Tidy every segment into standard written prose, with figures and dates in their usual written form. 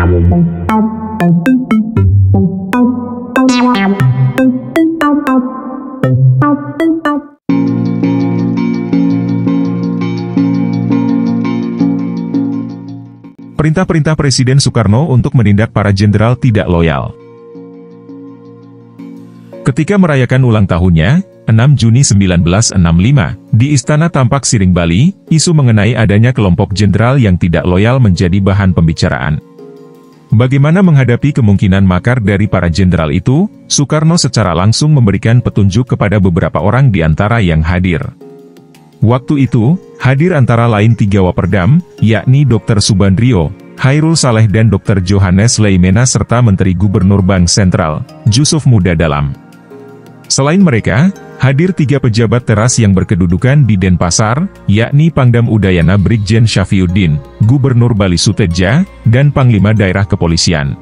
Perintah-perintah Presiden Soekarno untuk menindak para jenderal tidak loyal. Ketika merayakan ulang tahunnya, 6 Juni 1965, di Istana Tampak Siring Bali, isu mengenai adanya kelompok jenderal yang tidak loyal menjadi bahan pembicaraan. Bagaimana menghadapi kemungkinan makar dari para jenderal itu, Soekarno secara langsung memberikan petunjuk kepada beberapa orang di antara yang hadir. Waktu itu, hadir antara lain 3 Waperdam, yakni Dr. Subandrio, Hairul Saleh dan Dr. Johannes Leimena serta Menteri Gubernur Bank Sentral, Jusuf Muda Dalam. Selain mereka, hadir 3 pejabat teras yang berkedudukan di Denpasar, yakni Pangdam Udayana Brigjen Syafriuddin, Gubernur Bali Suteja, dan Panglima Daerah Kepolisian.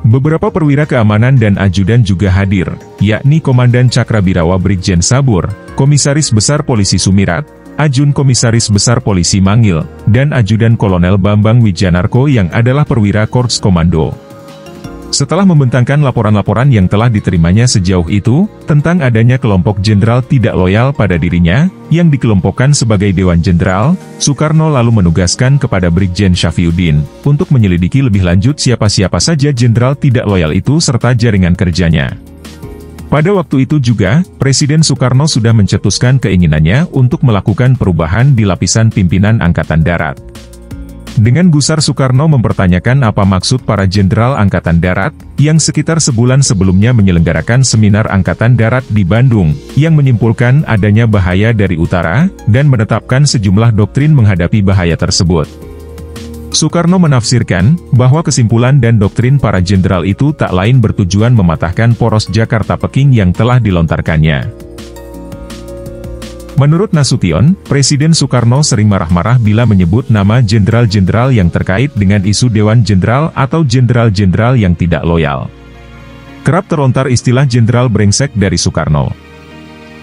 Beberapa perwira keamanan dan ajudan juga hadir, yakni Komandan Cakrabirawa Brigjen Sabur, Komisaris Besar Polisi Sumirat, Ajun Komisaris Besar Polisi Mangil, dan Ajudan Kolonel Bambang Wijanarko yang adalah perwira Korps Komando. Setelah membentangkan laporan-laporan yang telah diterimanya sejauh itu, tentang adanya kelompok jenderal tidak loyal pada dirinya, yang dikelompokkan sebagai Dewan Jenderal, Soekarno lalu menugaskan kepada Brigjen Syafriuddin, untuk menyelidiki lebih lanjut siapa-siapa saja jenderal tidak loyal itu serta jaringan kerjanya. Pada waktu itu juga, Presiden Soekarno sudah mencetuskan keinginannya untuk melakukan perubahan di lapisan pimpinan Angkatan Darat. Dengan gusar Soekarno mempertanyakan apa maksud para jenderal Angkatan Darat, yang sekitar sebulan sebelumnya menyelenggarakan seminar Angkatan Darat di Bandung, yang menyimpulkan adanya bahaya dari utara, dan menetapkan sejumlah doktrin menghadapi bahaya tersebut. Soekarno menafsirkan, bahwa kesimpulan dan doktrin para jenderal itu tak lain bertujuan mematahkan poros Jakarta-Peking yang telah dilontarkannya. Menurut Nasution, Presiden Soekarno sering marah-marah bila menyebut nama jenderal-jenderal yang terkait dengan isu Dewan Jenderal atau jenderal-jenderal yang tidak loyal. Kerap terlontar istilah jenderal brengsek dari Soekarno.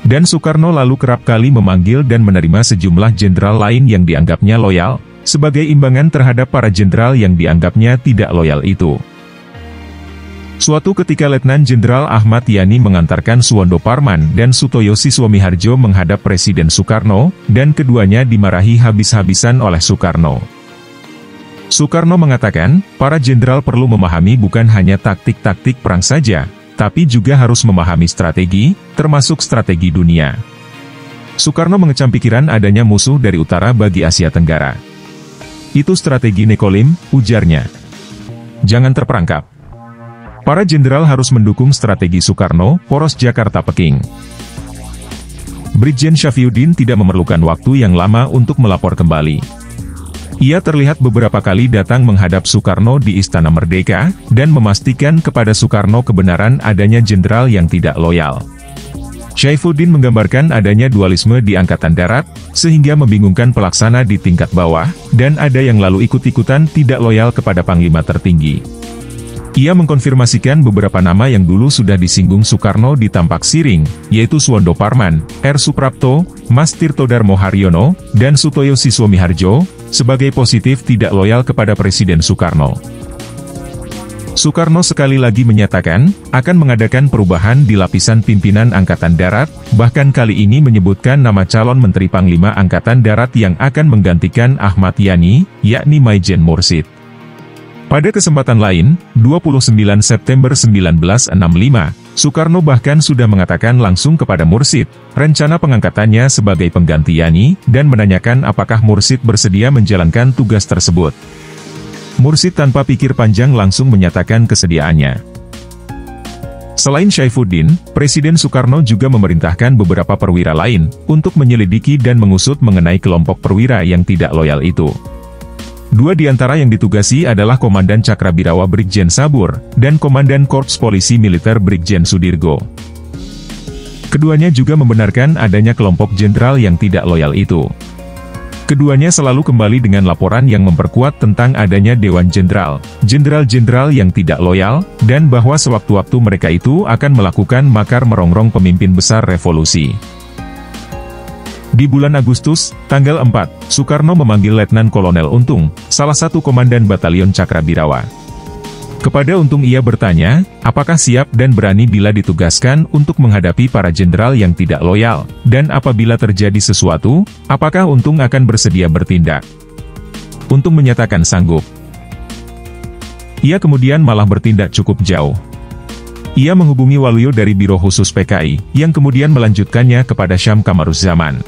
Dan Soekarno lalu kerap kali memanggil dan menerima sejumlah jenderal lain yang dianggapnya loyal, sebagai imbangan terhadap para jenderal yang dianggapnya tidak loyal itu. Suatu ketika Letnan Jenderal Ahmad Yani mengantarkan Suwondo Parman dan Sutoyo Siswomiharjo menghadap Presiden Soekarno, dan keduanya dimarahi habis-habisan oleh Soekarno. Soekarno mengatakan, para jenderal perlu memahami bukan hanya taktik-taktik perang saja, tapi juga harus memahami strategi, termasuk strategi dunia. Soekarno mengecam pikiran adanya musuh dari utara bagi Asia Tenggara. Itu strategi Nekolim, ujarnya. Jangan terperangkap. Para jenderal harus mendukung strategi Soekarno, poros Jakarta-Peking. Brigjen Syafriuddin tidak memerlukan waktu yang lama untuk melapor kembali. Ia terlihat beberapa kali datang menghadap Soekarno di Istana Merdeka, dan memastikan kepada Soekarno kebenaran adanya jenderal yang tidak loyal. Syafriuddin menggambarkan adanya dualisme di Angkatan Darat, sehingga membingungkan pelaksana di tingkat bawah, dan ada yang lalu ikut-ikutan tidak loyal kepada Panglima tertinggi. Ia mengkonfirmasikan beberapa nama yang dulu sudah disinggung Soekarno di Tampak Siring, yaitu Suwondo Parman, R. Suprapto, Mas Tirtodarmo Haryono, dan Sutoyo Siswomiharjo, sebagai positif tidak loyal kepada Presiden Soekarno. Soekarno sekali lagi menyatakan, akan mengadakan perubahan di lapisan pimpinan Angkatan Darat, bahkan kali ini menyebutkan nama calon Menteri Panglima Angkatan Darat yang akan menggantikan Ahmad Yani, yakni Maijen Mursid. Pada kesempatan lain, 29 September 1965, Soekarno bahkan sudah mengatakan langsung kepada Mursid, rencana pengangkatannya sebagai pengganti Yani, dan menanyakan apakah Mursid bersedia menjalankan tugas tersebut. Mursid tanpa pikir panjang langsung menyatakan kesediaannya. Selain Syafriuddin, Presiden Soekarno juga memerintahkan beberapa perwira lain, untuk menyelidiki dan mengusut mengenai kelompok perwira yang tidak loyal itu. 2 di antara yang ditugasi adalah Komandan Cakrabirawa Brigjen Sabur, dan Komandan Korps Polisi Militer Brigjen Sudirgo. Keduanya juga membenarkan adanya kelompok jenderal yang tidak loyal itu. Keduanya selalu kembali dengan laporan yang memperkuat tentang adanya Dewan Jenderal, jenderal-jenderal yang tidak loyal, dan bahwa sewaktu-waktu mereka itu akan melakukan makar merongrong pemimpin besar revolusi. Di bulan Agustus, tanggal 4, Soekarno memanggil Letnan Kolonel Untung, salah satu komandan Batalion Cakrabirawa. Kepada Untung ia bertanya, apakah siap dan berani bila ditugaskan untuk menghadapi para jenderal yang tidak loyal, dan apabila terjadi sesuatu, apakah Untung akan bersedia bertindak? Untung menyatakan sanggup. Ia kemudian malah bertindak cukup jauh. Ia menghubungi Waluyo dari Biro Khusus PKI, yang kemudian melanjutkannya kepada Syam Kamaruzzaman.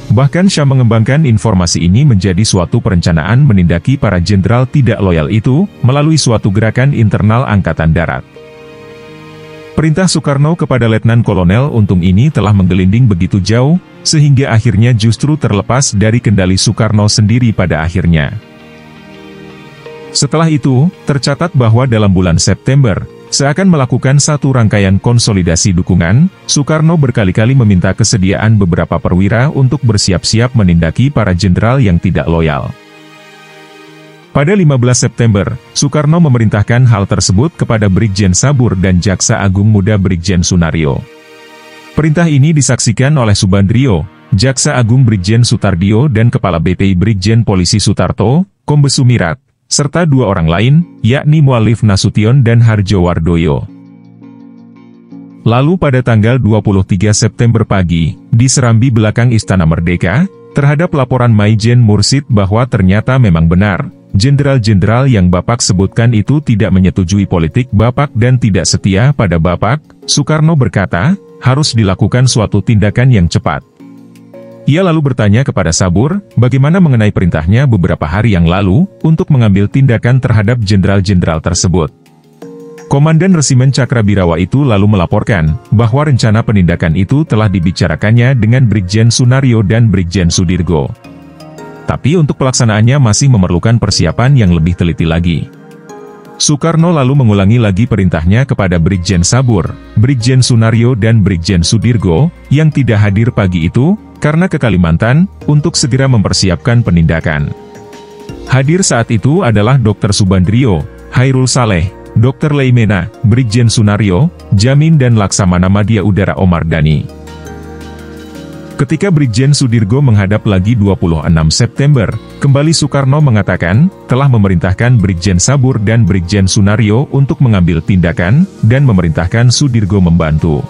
Bahkan Syam mengembangkan informasi ini menjadi suatu perencanaan menindaki para jenderal tidak loyal itu, melalui suatu gerakan internal Angkatan Darat. Perintah Soekarno kepada Letnan Kolonel Untung ini telah menggelinding begitu jauh, sehingga akhirnya justru terlepas dari kendali Soekarno sendiri pada akhirnya. Setelah itu, tercatat bahwa dalam bulan September, seakan melakukan satu rangkaian konsolidasi dukungan, Soekarno berkali-kali meminta kesediaan beberapa perwira untuk bersiap-siap menindaki para jenderal yang tidak loyal. Pada 15 September, Soekarno memerintahkan hal tersebut kepada Brigjen Sabur dan Jaksa Agung Muda Brigjen Sunario. Perintah ini disaksikan oleh Subandrio, Jaksa Agung Brigjen Sutardio dan Kepala BPI Brigjen Polisi Sutarto, Kombes Sumirat, serta dua orang lain, yakni Mualif Nasution dan Harjo Wardoyo. Lalu pada tanggal 23 September pagi, di serambi belakang Istana Merdeka, terhadap laporan Maijen Mursid bahwa ternyata memang benar, jenderal-jenderal yang Bapak sebutkan itu tidak menyetujui politik Bapak dan tidak setia pada Bapak, Soekarno berkata, harus dilakukan suatu tindakan yang cepat. Ia lalu bertanya kepada Sabur, bagaimana mengenai perintahnya beberapa hari yang lalu, untuk mengambil tindakan terhadap jenderal-jenderal tersebut. Komandan Resimen Cakrabirawa itu lalu melaporkan, bahwa rencana penindakan itu telah dibicarakannya dengan Brigjen Sunario dan Brigjen Sudirgo. Tapi untuk pelaksanaannya masih memerlukan persiapan yang lebih teliti lagi. Soekarno lalu mengulangi lagi perintahnya kepada Brigjen Sabur, Brigjen Sunario dan Brigjen Sudirgo, yang tidak hadir pagi itu, karena ke Kalimantan, untuk segera mempersiapkan penindakan. Hadir saat itu adalah Dr. Subandrio, Hairul Saleh, Dr. Leimena, Brigjen Sunario, Jamin dan Laksamana Madya Udara Omar Dhani. Ketika Brigjen Sudirgo menghadap lagi 26 September, kembali Soekarno mengatakan, telah memerintahkan Brigjen Sabur dan Brigjen Sunario untuk mengambil tindakan, dan memerintahkan Sudirgo membantu.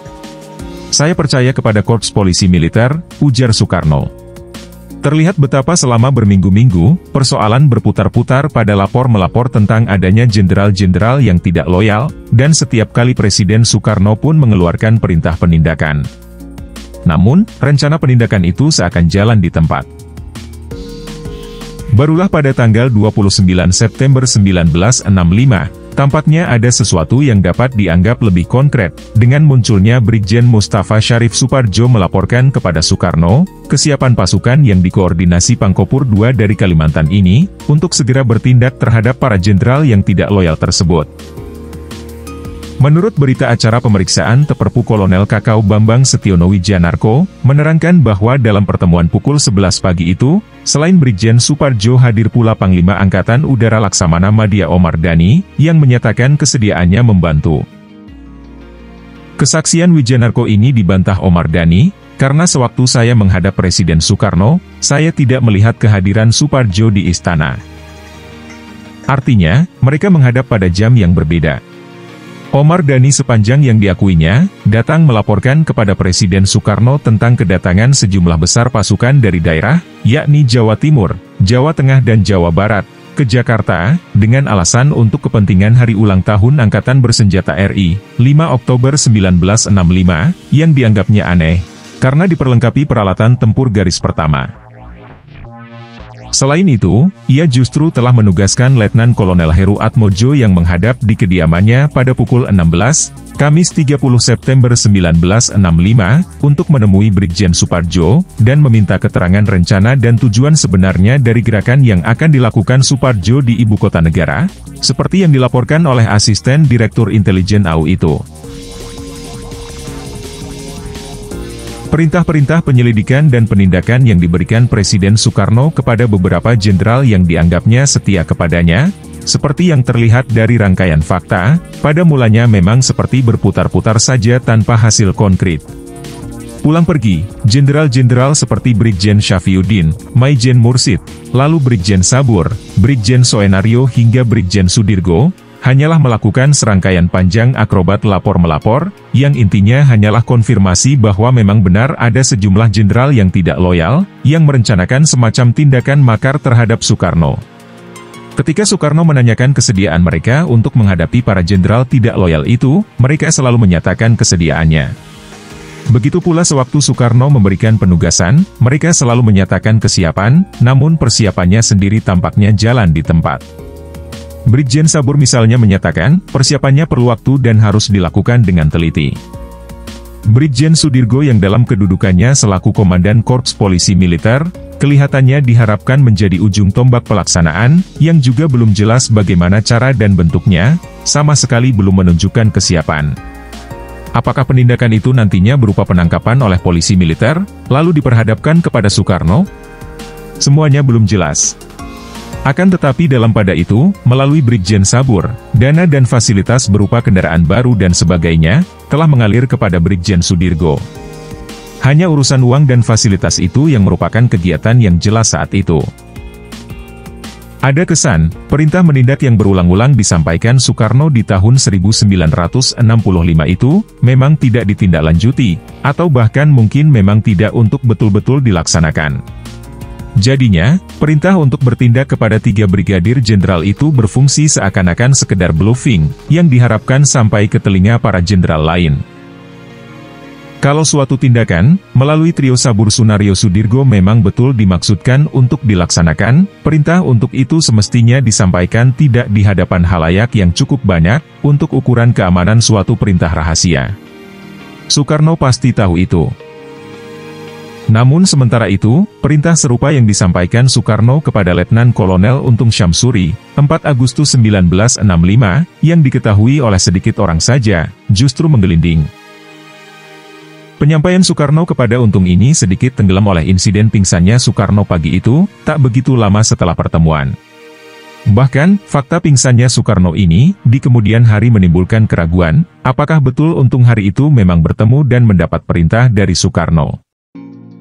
Saya percaya kepada Korps Polisi Militer, ujar Soekarno. Terlihat betapa selama berminggu-minggu, persoalan berputar-putar pada lapor-melapor tentang adanya jenderal-jenderal yang tidak loyal, dan setiap kali Presiden Soekarno pun mengeluarkan perintah penindakan. Namun, rencana penindakan itu seakan jalan di tempat. Barulah pada tanggal 29 September 1965, tampaknya ada sesuatu yang dapat dianggap lebih konkret, dengan munculnya Brigjen Mustafa Syarif Supardjo melaporkan kepada Soekarno, kesiapan pasukan yang dikoordinasi Pangkopur II dari Kalimantan ini, untuk segera bertindak terhadap para jenderal yang tidak loyal tersebut. Menurut berita acara pemeriksaan Teperpu Kolonel Kakao Bambang Setiono Wijanarko, menerangkan bahwa dalam pertemuan pukul 11 pagi itu, selain Brigjen Supardjo hadir pula Panglima Angkatan Udara Laksamana Madya Omar Dhani, yang menyatakan kesediaannya membantu. Kesaksian Wijanarko ini dibantah Omar Dhani, karena sewaktu saya menghadap Presiden Soekarno, saya tidak melihat kehadiran Supardjo di istana. Artinya, mereka menghadap pada jam yang berbeda. Omar Dhani sepanjang yang diakuinya, datang melaporkan kepada Presiden Soekarno tentang kedatangan sejumlah besar pasukan dari daerah, yakni Jawa Timur, Jawa Tengah dan Jawa Barat, ke Jakarta, dengan alasan untuk kepentingan Hari Ulang Tahun Angkatan Bersenjata RI, 5 Oktober 1965, yang dianggapnya aneh, karena diperlengkapi peralatan tempur garis pertama. Selain itu, ia justru telah menugaskan Letnan Kolonel Heru Atmojo yang menghadap di kediamannya pada pukul 16, Kamis 30 September 1965, untuk menemui Brigjen Supardjo, dan meminta keterangan rencana dan tujuan sebenarnya dari gerakan yang akan dilakukan Supardjo di ibu kota negara, seperti yang dilaporkan oleh Asisten Direktur Intelijen AU itu. Perintah-perintah penyelidikan dan penindakan yang diberikan Presiden Soekarno kepada beberapa jenderal yang dianggapnya setia kepadanya, seperti yang terlihat dari rangkaian fakta, pada mulanya memang seperti berputar-putar saja tanpa hasil konkret. Pulang pergi, jenderal-jenderal seperti Brigjen Syafiuddin, Maijen Mursid, lalu Brigjen Sabur, Brigjen Soenario hingga Brigjen Sudirgo, hanyalah melakukan serangkaian panjang akrobat lapor-melapor, yang intinya hanyalah konfirmasi bahwa memang benar ada sejumlah jenderal yang tidak loyal, yang merencanakan semacam tindakan makar terhadap Soekarno. Ketika Soekarno menanyakan kesediaan mereka untuk menghadapi para jenderal tidak loyal itu, mereka selalu menyatakan kesediaannya. Begitu pula sewaktu Soekarno memberikan penugasan, mereka selalu menyatakan kesiapan, namun persiapannya sendiri tampaknya jalan di tempat. Brigjen Sabur misalnya menyatakan, persiapannya perlu waktu dan harus dilakukan dengan teliti. Brigjen Sudirgo yang dalam kedudukannya selaku Komandan Korps Polisi Militer, kelihatannya diharapkan menjadi ujung tombak pelaksanaan, yang juga belum jelas bagaimana cara dan bentuknya, sama sekali belum menunjukkan kesiapan. Apakah penindakan itu nantinya berupa penangkapan oleh polisi militer, lalu diperhadapkan kepada Soekarno? Semuanya belum jelas. Akan tetapi dalam pada itu, melalui Brigjen Sabur, dana dan fasilitas berupa kendaraan baru dan sebagainya, telah mengalir kepada Brigjen Sudirgo. Hanya urusan uang dan fasilitas itu yang merupakan kegiatan yang jelas saat itu. Ada kesan, perintah menindak yang berulang-ulang disampaikan Soekarno di tahun 1965 itu, memang tidak ditindaklanjuti, atau bahkan mungkin memang tidak untuk betul-betul dilaksanakan. Jadinya, perintah untuk bertindak kepada 3 brigadir jenderal itu berfungsi seakan-akan sekedar bluffing, yang diharapkan sampai ke telinga para jenderal lain. Kalau suatu tindakan, melalui trio Sabur Sunario Sudirgo memang betul dimaksudkan untuk dilaksanakan, perintah untuk itu semestinya disampaikan tidak di hadapan halayak yang cukup banyak, untuk ukuran keamanan suatu perintah rahasia. Soekarno pasti tahu itu. Namun sementara itu, perintah serupa yang disampaikan Soekarno kepada Letnan Kolonel Untung Syamsuri, 4 Agustus 1965, yang diketahui oleh sedikit orang saja, justru menggelinding. Penyampaian Soekarno kepada Untung ini sedikit tenggelam oleh insiden pingsannya Soekarno pagi itu, tak begitu lama setelah pertemuan. Bahkan, fakta pingsannya Soekarno ini, di kemudian hari menimbulkan keraguan, apakah betul Untung hari itu memang bertemu dan mendapat perintah dari Soekarno.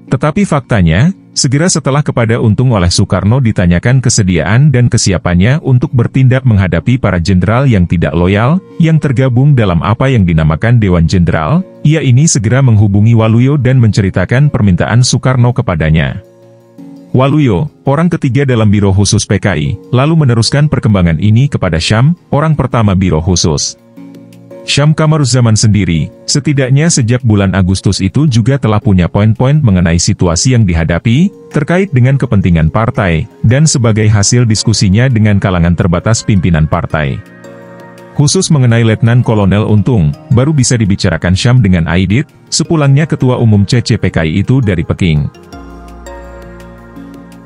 Tetapi faktanya, segera setelah kepada Untung oleh Soekarno ditanyakan kesediaan dan kesiapannya untuk bertindak menghadapi para jenderal yang tidak loyal, yang tergabung dalam apa yang dinamakan Dewan Jenderal, ia ini segera menghubungi Waluyo dan menceritakan permintaan Soekarno kepadanya. Waluyo, orang ketiga dalam Biro Khusus PKI, lalu meneruskan perkembangan ini kepada Syam, orang pertama Biro Khusus. Syam Kamaruzzaman sendiri, setidaknya sejak bulan Agustus itu juga telah punya poin-poin mengenai situasi yang dihadapi, terkait dengan kepentingan partai, dan sebagai hasil diskusinya dengan kalangan terbatas pimpinan partai. Khusus mengenai Letnan Kolonel Untung, baru bisa dibicarakan Syam dengan Aidit, sepulangnya Ketua Umum CCPKI itu dari Peking.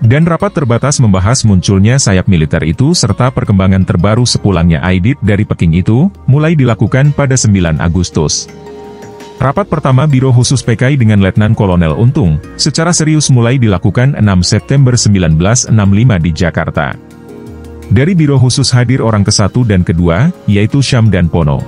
Dan rapat terbatas membahas munculnya sayap militer itu serta perkembangan terbaru sepulangnya Aidit dari Peking itu, mulai dilakukan pada 9 Agustus. Rapat pertama Biro Khusus PKI dengan Letnan Kolonel Untung, secara serius mulai dilakukan 6 September 1965 di Jakarta. Dari Biro Khusus hadir orang ke-1 dan ke-2, yaitu Syam dan Pono.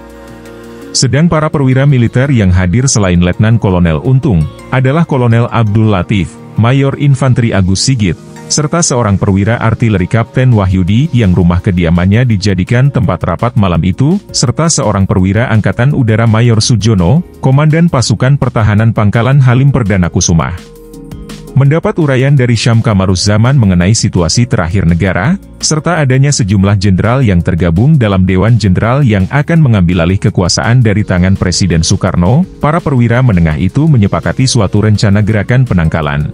Sedang para perwira militer yang hadir selain Letnan Kolonel Untung, adalah Kolonel Abdul Latif, Mayor Infanteri Agus Sigit, serta seorang perwira artileri Kapten Wahyudi yang rumah kediamannya dijadikan tempat rapat malam itu, serta seorang perwira Angkatan Udara Mayor Sujono, Komandan Pasukan Pertahanan Pangkalan Halim Perdana Kusuma. Mendapat uraian dari Syam Kamaruzzaman mengenai situasi terakhir negara, serta adanya sejumlah jenderal yang tergabung dalam Dewan Jenderal yang akan mengambil alih kekuasaan dari tangan Presiden Soekarno, para perwira menengah itu menyepakati suatu rencana gerakan penangkalan.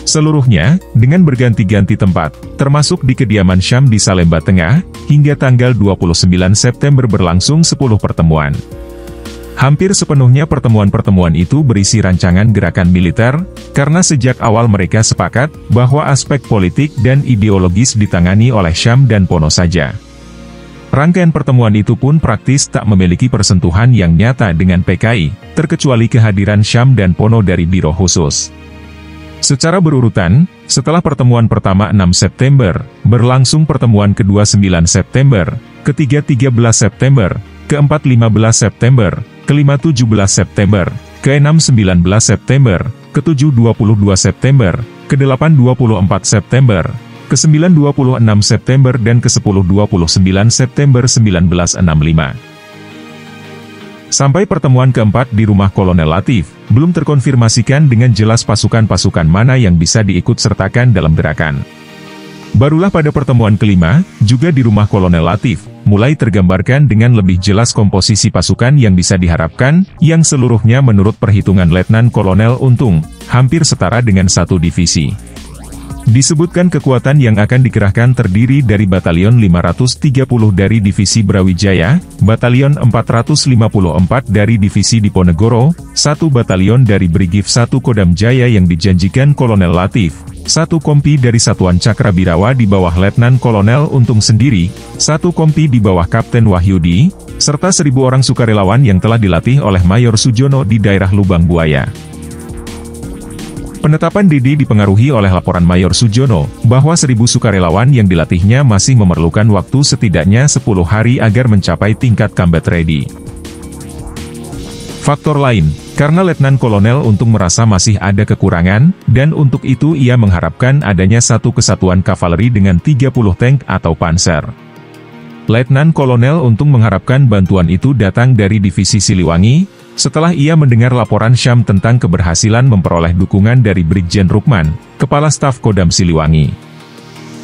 Seluruhnya, dengan berganti-ganti tempat, termasuk di kediaman Syam di Salemba Tengah, hingga tanggal 29 September berlangsung 10 pertemuan. Hampir sepenuhnya pertemuan-pertemuan itu berisi rancangan gerakan militer, karena sejak awal mereka sepakat bahwa aspek politik dan ideologis ditangani oleh Syam dan Pono saja. Rangkaian pertemuan itu pun praktis tak memiliki persentuhan yang nyata dengan PKI, terkecuali kehadiran Syam dan Pono dari Biro Khusus. Secara berurutan, setelah pertemuan pertama 6 September, berlangsung pertemuan kedua 9 September, ketiga 13 September, keempat 15 September, kelima 17 September, keenam 19 September, ketujuh 22 September, kedelapan 24 September, ke-9 26 September dan ke-10 29 September 1965. Sampai pertemuan keempat di rumah Kolonel Latif, belum terkonfirmasikan dengan jelas pasukan-pasukan mana yang bisa diikut sertakan dalam gerakan. Barulah pada pertemuan kelima, juga di rumah Kolonel Latif, mulai tergambarkan dengan lebih jelas komposisi pasukan yang bisa diharapkan, yang seluruhnya menurut perhitungan Letnan Kolonel Untung, hampir setara dengan satu divisi. Disebutkan kekuatan yang akan dikerahkan terdiri dari Batalion 530 dari Divisi Brawijaya, Batalion 454 dari Divisi Diponegoro, 1 Batalion dari Brigif 1 Kodam Jaya yang dijanjikan Kolonel Latif, 1 kompi dari Satuan Cakrabirawa di bawah Letnan Kolonel Untung sendiri, 1 kompi di bawah Kapten Wahyudi, serta 1.000 orang sukarelawan yang telah dilatih oleh Mayor Sujono di daerah Lubang Buaya. Penetapan DD dipengaruhi oleh laporan Mayor Sujono, bahwa 1.000 sukarelawan yang dilatihnya masih memerlukan waktu setidaknya 10 hari agar mencapai tingkat combat ready. Faktor lain, karena Letnan Kolonel Untung merasa masih ada kekurangan, dan untuk itu ia mengharapkan adanya satu kesatuan kavaleri dengan 30 tank atau panser. Letnan Kolonel Untung mengharapkan bantuan itu datang dari Divisi Siliwangi, setelah ia mendengar laporan Syam tentang keberhasilan memperoleh dukungan dari Brigjen Rukman, Kepala Staf Kodam Siliwangi.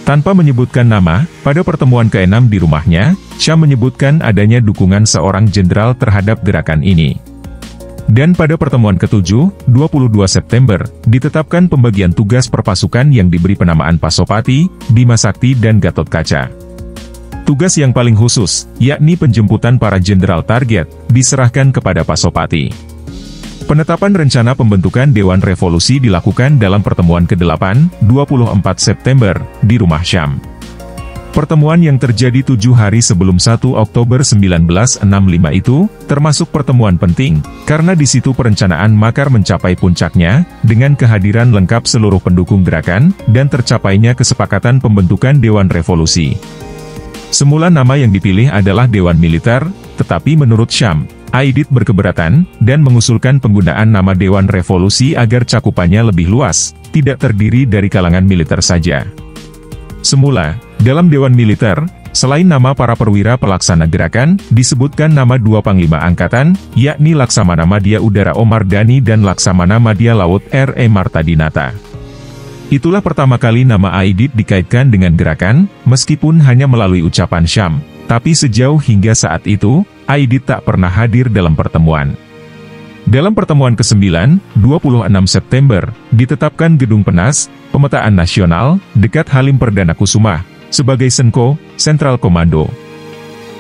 Tanpa menyebutkan nama, pada pertemuan ke-6 di rumahnya, Syam menyebutkan adanya dukungan seorang jenderal terhadap gerakan ini. Dan pada pertemuan ke-7, 22 September, ditetapkan pembagian tugas per pasukan yang diberi penamaan Pasopati, Bima Sakti dan Gatot Kaca. Tugas yang paling khusus, yakni penjemputan para jenderal target, diserahkan kepada Pasopati. Penetapan rencana pembentukan Dewan Revolusi dilakukan dalam pertemuan ke-8, 24 September, di rumah Syam. Pertemuan yang terjadi 7 hari sebelum 1 Oktober 1965 itu, termasuk pertemuan penting, karena di situ perencanaan makar mencapai puncaknya, dengan kehadiran lengkap seluruh pendukung gerakan, dan tercapainya kesepakatan pembentukan Dewan Revolusi. Semula nama yang dipilih adalah Dewan Militer, tetapi menurut Syam, Aidit berkeberatan, dan mengusulkan penggunaan nama Dewan Revolusi agar cakupannya lebih luas, tidak terdiri dari kalangan militer saja. Semula, dalam Dewan Militer, selain nama para perwira pelaksana gerakan, disebutkan nama 2 Panglima Angkatan, yakni Laksamana Madya Udara Omar Dhani dan Laksamana Madya Laut R.E. Martadinata. Itulah pertama kali nama Aidit dikaitkan dengan gerakan, meskipun hanya melalui ucapan Syam, tapi sejauh hingga saat itu, Aidit tak pernah hadir dalam pertemuan. Dalam pertemuan ke-9, 26 September, ditetapkan Gedung Penas, Pemetaan Nasional, dekat Halim Perdana Kusuma, sebagai Senko, Sentral Komando.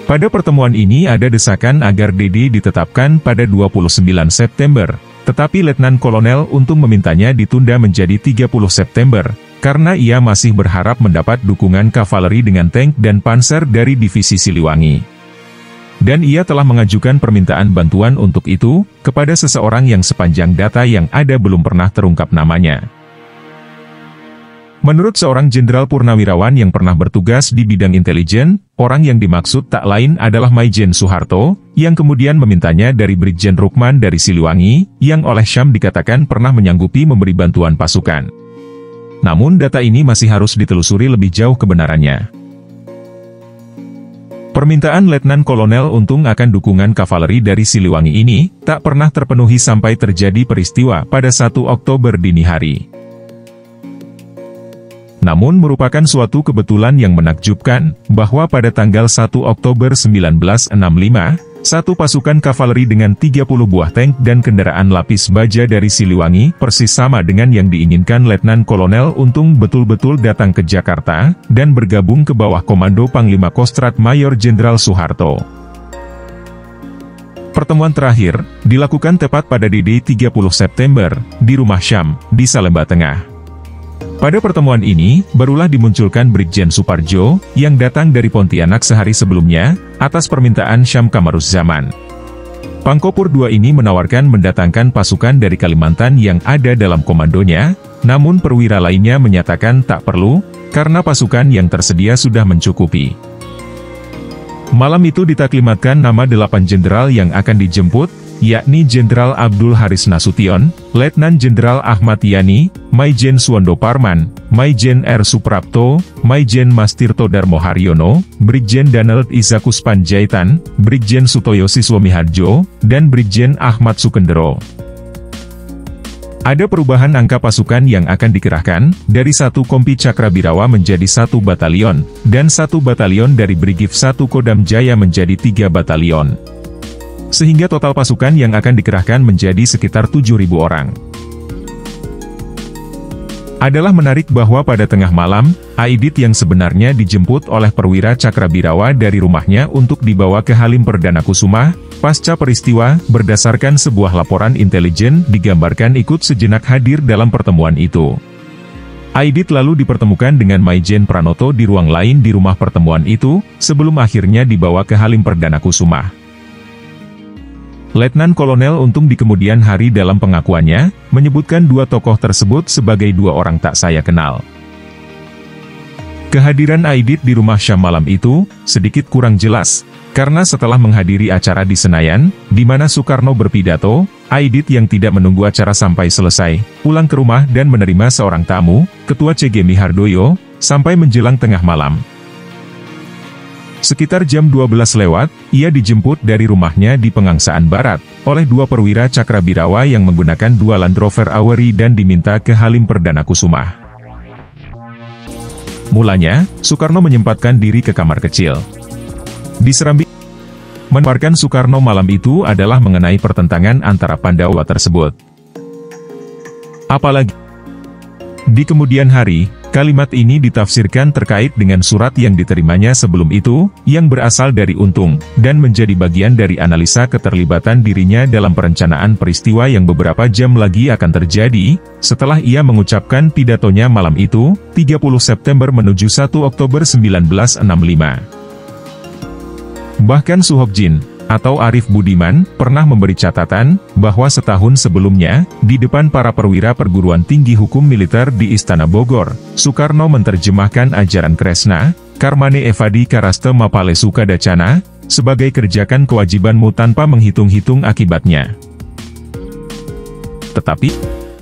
Pada pertemuan ini ada desakan agar DD ditetapkan pada 29 September, tetapi Letnan Kolonel Untung memintanya ditunda menjadi 30 September, karena ia masih berharap mendapat dukungan kavaleri dengan tank dan panser dari Divisi Siliwangi. Dan ia telah mengajukan permintaan bantuan untuk itu, kepada seseorang yang sepanjang data yang ada belum pernah terungkap namanya. Menurut seorang jenderal purnawirawan yang pernah bertugas di bidang intelijen, orang yang dimaksud tak lain adalah Maijen Soeharto, yang kemudian memintanya dari Brigjen Rukman dari Siliwangi, yang oleh Syam dikatakan pernah menyanggupi memberi bantuan pasukan. Namun data ini masih harus ditelusuri lebih jauh kebenarannya. Permintaan Letnan Kolonel Untung akan dukungan kavaleri dari Siliwangi ini, tak pernah terpenuhi sampai terjadi peristiwa pada 1 Oktober dini hari. Namun merupakan suatu kebetulan yang menakjubkan, bahwa pada tanggal 1 Oktober 1965, satu pasukan kavaleri dengan 30 buah tank dan kendaraan lapis baja dari Siliwangi, persis sama dengan yang diinginkan Letnan Kolonel Untung betul-betul datang ke Jakarta, dan bergabung ke bawah komando Panglima Kostrat Mayor Jenderal Soeharto. Pertemuan terakhir, dilakukan tepat pada DD 30 September, di rumah Syam, di Salemba Tengah. Pada pertemuan ini, barulah dimunculkan Brigjen Suparjo, yang datang dari Pontianak sehari sebelumnya, atas permintaan Syam Kamaruzzaman. Pangkopur II ini menawarkan mendatangkan pasukan dari Kalimantan yang ada dalam komandonya, namun perwira lainnya menyatakan tak perlu, karena pasukan yang tersedia sudah mencukupi. Malam itu ditaklimatkan nama 8 jenderal yang akan dijemput, yakni Jenderal Abdul Haris Nasution, Letnan Jenderal Ahmad Yani, Maijen Suwondo Parman, Maijen R. Suprapto, Maijen Mas Tirto Darmo Haryono, Brigjen Danelt Izakus Panjaitan, Brigjen Sutoyo Siswomiharjo, dan Brigjen Ahmad Sukendero. Ada perubahan angka pasukan yang akan dikerahkan, dari 1 Kompi Cakrabirawa menjadi 1 batalion, dan 1 batalion dari Brigif 1 Kodam Jaya menjadi 3 batalion. Sehingga total pasukan yang akan dikerahkan menjadi sekitar 7.000 orang. Adalah menarik bahwa pada tengah malam, Aidit yang sebenarnya dijemput oleh perwira Cakrabirawa dari rumahnya untuk dibawa ke Halim Perdana Kusuma, pasca peristiwa, berdasarkan sebuah laporan intelijen, digambarkan ikut sejenak hadir dalam pertemuan itu. Aidit lalu dipertemukan dengan Maijen Pranoto di ruang lain di rumah pertemuan itu, sebelum akhirnya dibawa ke Halim Perdana Kusuma. Letnan Kolonel Untung di kemudian hari dalam pengakuannya, menyebutkan 2 tokoh tersebut sebagai 2 orang tak saya kenal. Kehadiran Aidit di rumah Syam malam itu, sedikit kurang jelas, karena setelah menghadiri acara di Senayan, di mana Soekarno berpidato, Aidit yang tidak menunggu acara sampai selesai, pulang ke rumah dan menerima seorang tamu, Ketua CGMI Hardoyo, sampai menjelang tengah malam. Sekitar jam 12 lewat, ia dijemput dari rumahnya di Pengangsaan Barat, oleh 2 perwira Cakrabirawa yang menggunakan 2 Land Rover Awari dan diminta ke Halim Perdana Kusuma. Mulanya, Soekarno menyempatkan diri ke kamar kecil. Di serambi, menawarkan Soekarno malam itu adalah mengenai pertentangan antara Pandawa tersebut. Apalagi, di kemudian hari, kalimat ini ditafsirkan terkait dengan surat yang diterimanya sebelum itu, yang berasal dari Untung, dan menjadi bagian dari analisa keterlibatan dirinya dalam perencanaan peristiwa yang beberapa jam lagi akan terjadi, setelah ia mengucapkan pidatonya malam itu, 30 September menuju 1 Oktober 1965. Bahkan Suhokjin, atau Arif Budiman, pernah memberi catatan, bahwa setahun sebelumnya, di depan para perwira perguruan tinggi hukum militer di Istana Bogor, Soekarno menerjemahkan ajaran Kresna, Karmane Evadi Karaste Mapale Sukadacana, sebagai kerjakan kewajibanmu tanpa menghitung-hitung akibatnya. Tetapi,